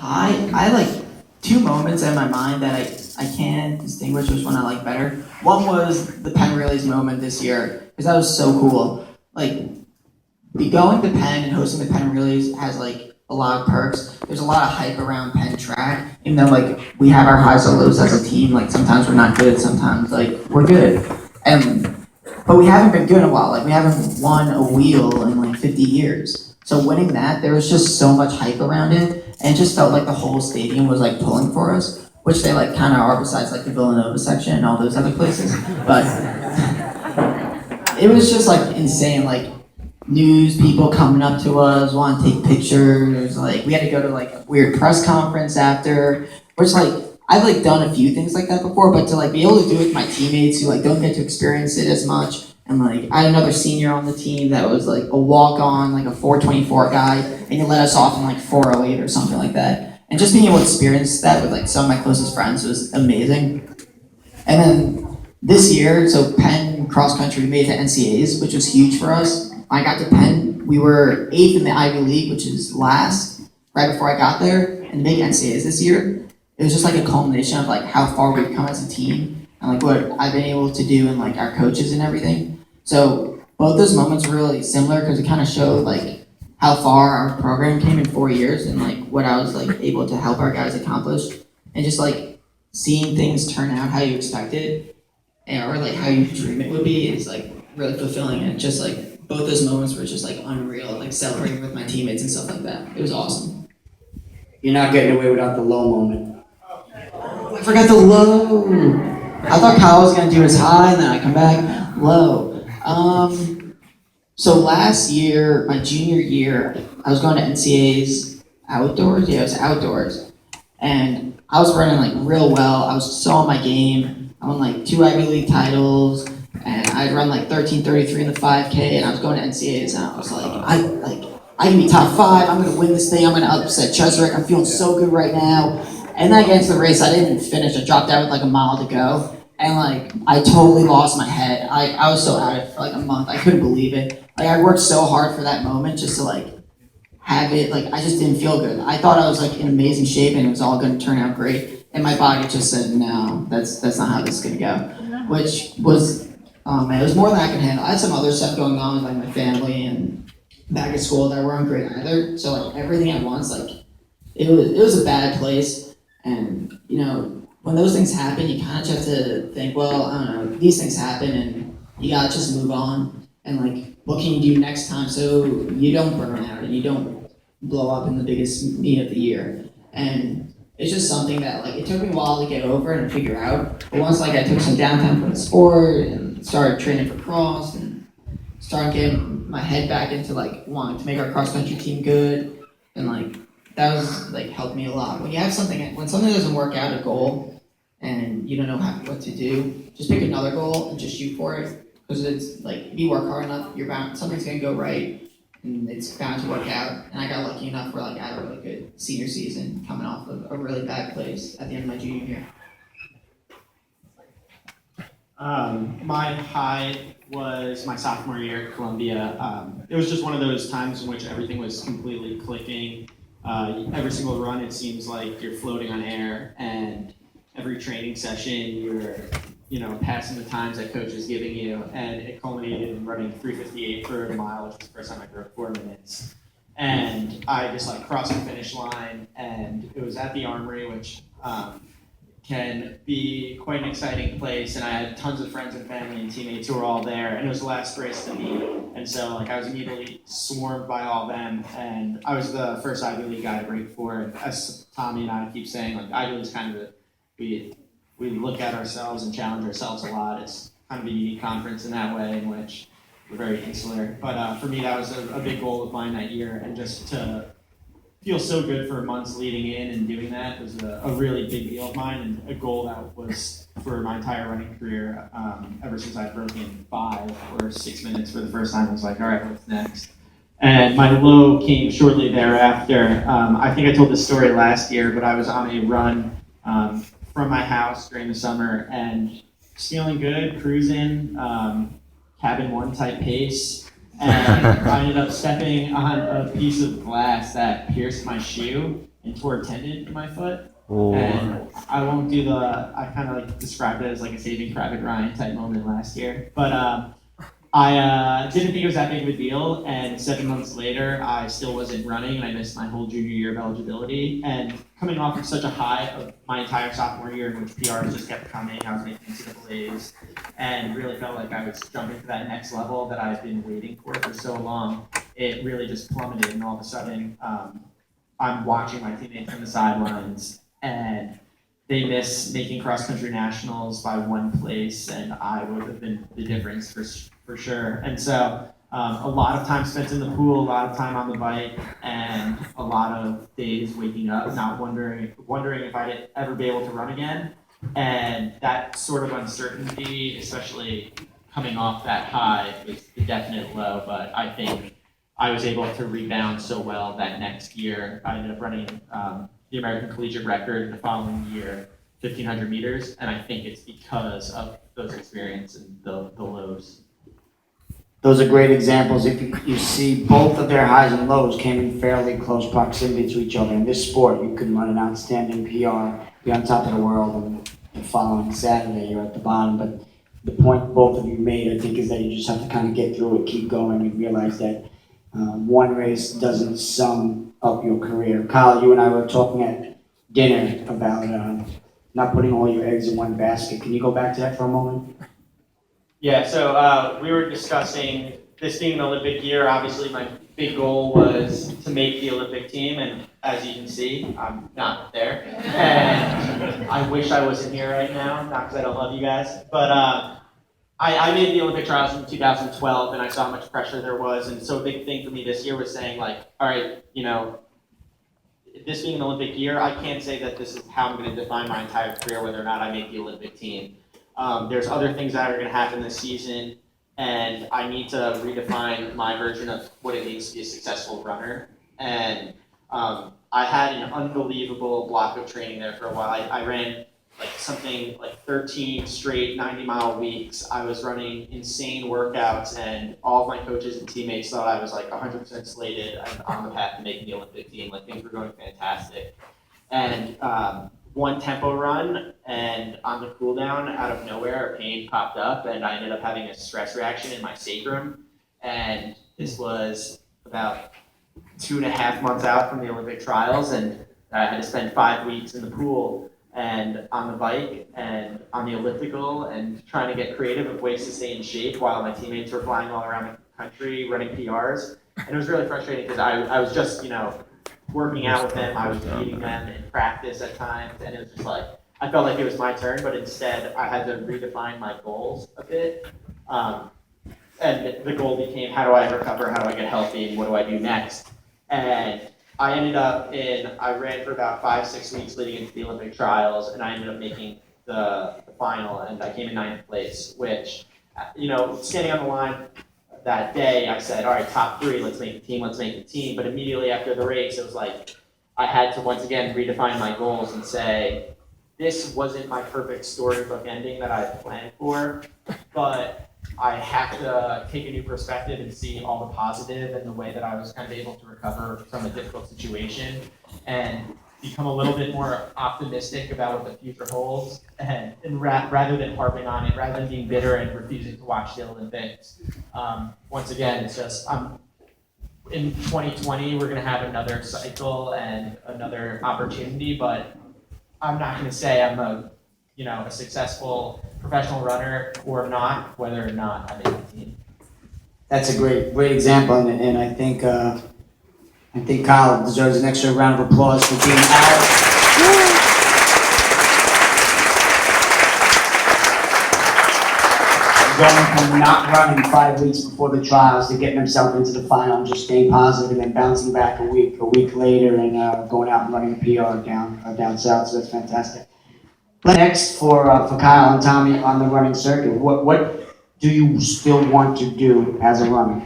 I like two moments in my mind that I can distinguish which one I like better. One was the Penn Relays moment this year because that was so cool. Like be going to Penn and hosting the Penn Relays has like a lot of perks. There's a lot of hype around Penn track, even though like we have our highs and lows as a team. Like sometimes we're not good, sometimes like we're good, and but we haven't been good in a while. Like we haven't won a wheel in like 50 years. So winning that, there was just so much hype around it, and it just felt like the whole stadium was like pulling for us, which they like kind of are besides like the Villanova section and all those other places. But it was just like insane. Like news people coming up to us, want to take pictures. Like we had to go to like a weird press conference after, which like I've like done a few things like that before, but to like be able to do it with my teammates who like don't get to experience it as much. And like I had another senior on the team that was like a walk on, like a 424 guy, and he let us off in like 408 or something like that. And just being able to experience that with like some of my closest friends was amazing. And then this year, so Penn cross country made it to NCAAs, which was huge for us. When I got to Penn, we were eighth in the Ivy League, which is last, right before I got there, and to make NCAAs this year, it was just like a culmination of like how far we've come as a team and like what I've been able to do and like our coaches and everything. So both those moments were really similar because it kind of showed like how far our program came in 4 years and like what I was like able to help our guys accomplish, and just like seeing things turn out how you expected or like how you dream it would be is like really fulfilling. And just like both those moments were just like unreal, like celebrating with my teammates and stuff like that. It was awesome. You're not getting away without the low moment. I forgot the low. I thought Kyle was gonna do his high and then I come back low. So last year, my junior year, I was going to NCAAs outdoors. Yeah, it was outdoors, and I was running like real well. I was so on my game. I won like 2 Ivy League titles, and I'd run like 13:33 in the 5K, and I was going to NCAAs, and I was like, I can be top 5. I'm gonna win this thing. I'm gonna upset Cheswick. I'm feeling so good right now. And then against the race, I didn't finish. I dropped out with like a mile to go. And like, I totally lost my head. I was so out of it for like a month. I couldn't believe it. Like, I worked so hard for that moment just to like have it. Like, I just didn't feel good. I thought I was like in amazing shape and it was all going to turn out great. And my body just said, no, that's not how this is going to go. Which was, oh man, it was more than I could handle. I had some other stuff going on with like my family and back at school that weren't great either. So like everything at once, like it was a bad place. And you know, when those things happen, you kind of just have to think, well, I don't know, these things happen and you gotta just move on. And like, what can you do next time so you don't burn out and you don't blow up in the biggest meet of the year? And it's just something that like, it took me a while to get over and figure out. But once like I took some downtime from the sport and started training for cross and started getting my head back into like wanting to make our cross country team good, and like, that was like helped me a lot. When you have something, when something doesn't work out, a goal, and you don't know what to do, just pick another goal and just shoot for it. Because it's like if you work hard enough, you're bound. Something's gonna go right, and it's bound to work out. And I got lucky enough where like I had a really good senior season, coming off of a really bad place at the end of my junior year. My high was my sophomore year at Columbia. It was just one of those times in which everything was completely clicking. Every single run, it seems like you're floating on air, and every training session, you're, passing the times that coach is giving you, and it culminated in running 3:58 for a mile, which was the first time I broke 4 minutes. And I just like crossed the finish line, and it was at the Armory, which can be quite an exciting place, and I had tons of friends and family and teammates who were all there, and it was the last race to meet, and so like I was immediately swarmed by all of them, and I was the first Ivy League guy to break 4, and as Tommy and I keep saying, like Ivy League is kind of we look at ourselves and challenge ourselves a lot. It's kind of a unique conference in that way in which we're very insular, but for me that was a big goal of mine that year, and just to feel so good for months leading in and doing that was a really big deal of mine, and a goal that was for my entire running career. Ever since I'd broken 5 or 6 minutes for the first time, I was like, all right, what's next? And my low came shortly thereafter. I think I told this story last year, but I was on a run from my house during the summer and just feeling good, cruising, cabin 1 type pace. And I ended up stepping on a piece of glass that pierced my shoe, and tore a tendon in my foot. Oh. And I won't do I kind of like described it as like a Saving Private Ryan type moment last year. But I didn't think it was that big of a deal, and 7 months later, I still wasn't running, and I missed my whole junior year of eligibility. And coming off of such a high of my entire sophomore year, in which PRs just kept coming, I was making NCAAs, and really felt like I was jumping to that next level that I've been waiting for so long. It really just plummeted, and all of a sudden, I'm watching my teammates from the sidelines, and they miss making cross-country nationals by one place, and I would have been the difference for sure. And so a lot of time spent in the pool, a lot of time on the bike, and a lot of days waking up, not wondering if I'd ever be able to run again. And that sort of uncertainty, especially coming off that high, was the definite low. But I think I was able to rebound so well that next year. I ended up running the American collegiate record the following year, 1,500 meters, and I think it's because of those experiences and the lows. Those are great examples. If you see both of their highs and lows came in fairly close proximity to each other. In this sport, you can run an outstanding PR, be on top of the world, and the following Saturday you're at the bottom. But the point both of you made, I think, is that you just have to kind of get through it, keep going, and realize that one race doesn't sum up your career. Kyle, you and I were talking at dinner about not putting all your eggs in one basket. Can you go back to that for a moment? Yeah, so we were discussing this being an Olympic year. Obviously, my big goal was to make the Olympic team, and as you can see, I'm not there. And I wish I wasn't here right now, not because I don't love you guys, but I made the Olympic trials in 2012, and I saw how much pressure there was, and so a big thing for me this year was saying, like, all right, this being an Olympic year, I can't say that this is how I'm going to define my entire career, whether or not I make the Olympic team. There's other things that are going to happen this season, and I need to redefine my version of what it means to be a successful runner. And I had an unbelievable block of training there for a while. I ran something like 13 straight 90-mile weeks. I was running insane workouts, and all of my coaches and teammates thought I was 100% slated and on the path to making the Olympic team. Things were going fantastic. And one tempo run, and on the cool down, out of nowhere, a pain popped up, and I ended up having a stress reaction in my sacrum. And this was about 2.5 months out from the Olympic trials, and I had to spend 5 weeks in the pool and on the bike and on the elliptical and trying to get creative of ways to stay in shape while my teammates were flying all around the country running PRs. And it was really frustrating because I was just, working out with them. I was beating them in practice at times, and it was just I felt like it was my turn, but instead I had to redefine my goals a bit. And the goal became, how do I recover? How do I get healthy? And what do I do next? And I ended up I ran for about 5-6 weeks leading into the Olympic trials, and I ended up making the final, and I came in 9th place, which, standing on the line that day, I said, all right, top 3, let's make the team. But immediately after the race, it was I had to once again redefine my goals and say, this wasn't my perfect storybook ending that I had planned for, but I have to take a new perspective and see all the positive and the way that I was kind of able to recover from a difficult situation and become a little bit more optimistic about what the future holds, and rather than harping on it, rather than being bitter and refusing to watch the Olympics. Once again, it's just in 2020, we're going to have another cycle and another opportunity, but I'm not going to say I'm a successful professional runner or not, whether or not I make the team. That's a great example, and I think Kyle deserves an extra round of applause for being out. Going from not running 5 weeks before the trials to getting himself into the final and just staying positive, and then bouncing back a week later and going out and running a PR down south. So that's fantastic. Next for Kyle and Tommy on the running circuit, what do you still want to do as a runner?